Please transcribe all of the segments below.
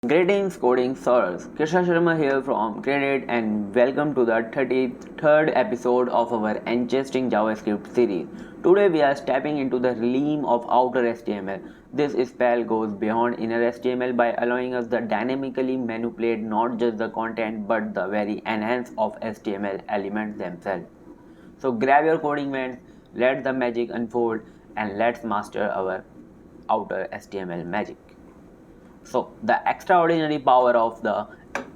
Greetings coding sorrows. Krishna Sharma here from KREDICT and welcome to the 33rd episode of our interesting JavaScript series. Today we are stepping into the realm of outer HTML. This spell goes beyond inner HTML by allowing us to dynamically manipulate not just the content but the very enhance of HTML elements themselves. So grab your coding vents, let the magic unfold and let's master our outer HTML magic. So, the extraordinary power of the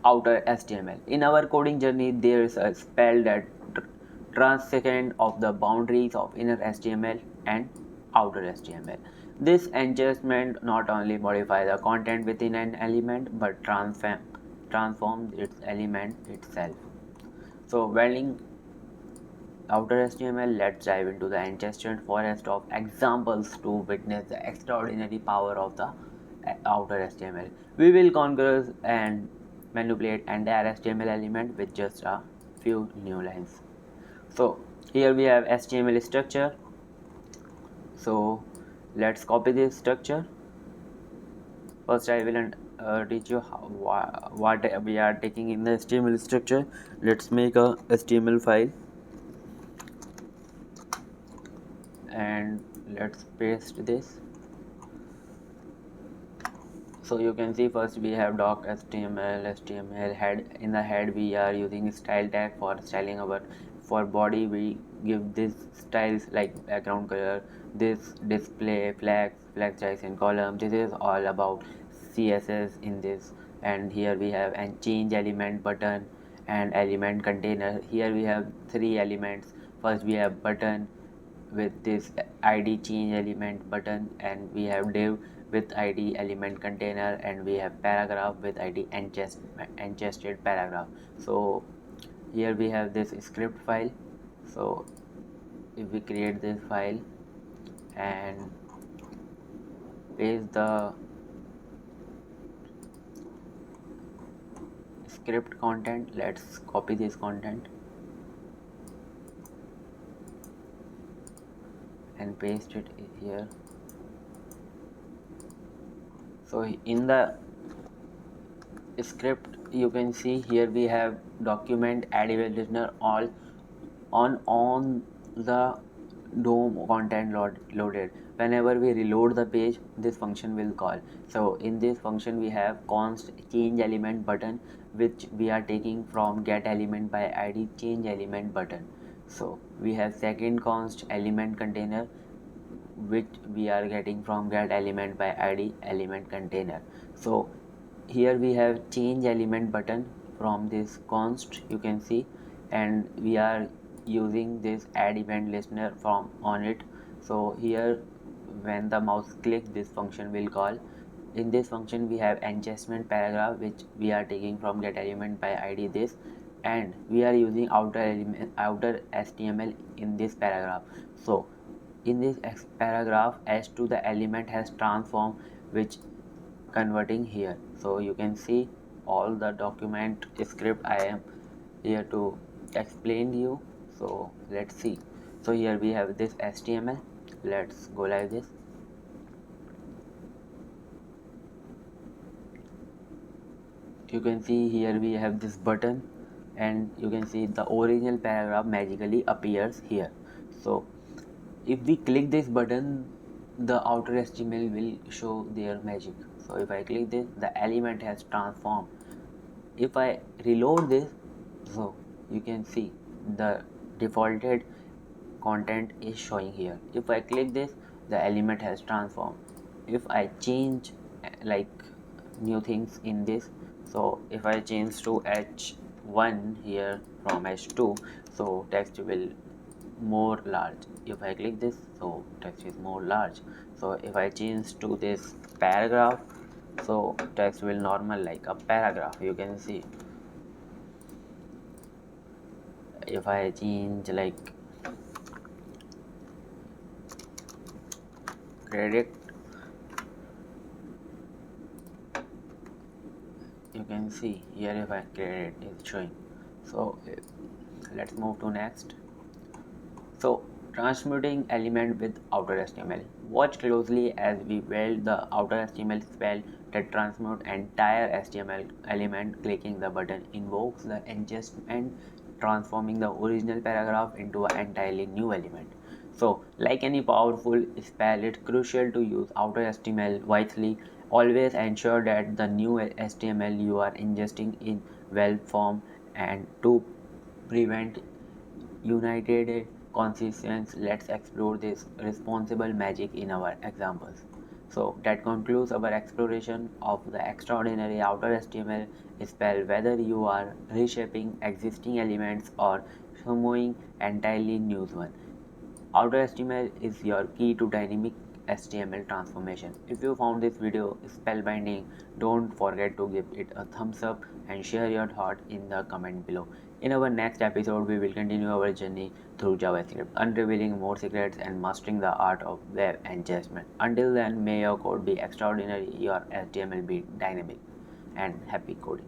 outer HTML. In our coding journey, there is a spell that transcends of the boundaries of inner HTML and outer HTML. This adjustment not only modifies the content within an element but transforms its element itself. So, welding outer HTML, let's dive into the ancestral forest of examples to witness the extraordinary power of the outer HTML. We will conquer and manipulate entire HTML element with just a few new lines. So here we have HTML structure. So let's copy this structure. First I will teach you what we are taking in the HTML structure. Let's make a HTML file and let's paste this. So you can see first we have doc HTML head. In the head we are using style tag for styling our. For body we give this styles like background color, this display flag size and column. This is all about CSS in this. And here we have and change element button and element container. Here we have three elements. First we have button with this id change element button, and we have div with id element container, and we have paragraph with id enchested paragraph. So here we have this script file. So if we create this file and paste the script content, let's copy this content and paste it here. So in the script you can see here we have document add event listener all on the DOM content loaded. Whenever we reload the page, this function will call. So in this function we have const change element button, which we are taking from get element by id change element button. So we have second const element container, which we are getting from get element by id element container. So here we have change element button from this const, you can see, and we are using this add event listener from on it. So here when the mouse clicks, this function will call. In this function we have adjustment paragraph, which we are taking from get element by id this, and we are using outer HTML in this paragraph. So in this paragraph as to the element has transformed, which converting here. So you can see all the document script I am here to explain to you. So let's see. So here we have this HTML. Let's go like this. You can see here we have this button, and you can see the original paragraph magically appears here. So if we click this button, the outer HTML will show their magic. So if I click this, the element has transformed. If I reload this, so you can see the defaulted content is showing here. If I click this, the element has transformed. If I change like new things in this, so if I change to h1 here from h2, so text will more large. If I click this, so text is more large. So if I change to this paragraph, so text will normal like a paragraph, you can see. If I change like KREDICT, you can see here if I KREDICT is showing. So let's move to next. So transmuting element with outer HTML. Watch closely as we weld the outer HTML spell that transmute entire HTML element. Clicking the button invokes the adjustment, transforming the original paragraph into an entirely new element. So, like any powerful spell, it's crucial to use outer HTML wisely. Always ensure that the new HTML you are ingesting is well formed, and to prevent united consistence, let's explore this responsible magic in our examples. So that concludes our exploration of the extraordinary outer HTML spell. Whether you are reshaping existing elements or summoning entirely new one, outer HTML is your key to dynamic HTML transformation. If you found this video spellbinding, don't forget to give it a thumbs up and share your thought in the comment below. In our next episode, we will continue our journey through JavaScript, unrevealing more secrets and mastering the art of web adjustment. Until then, may your code be extraordinary, your HTML be dynamic, and happy coding.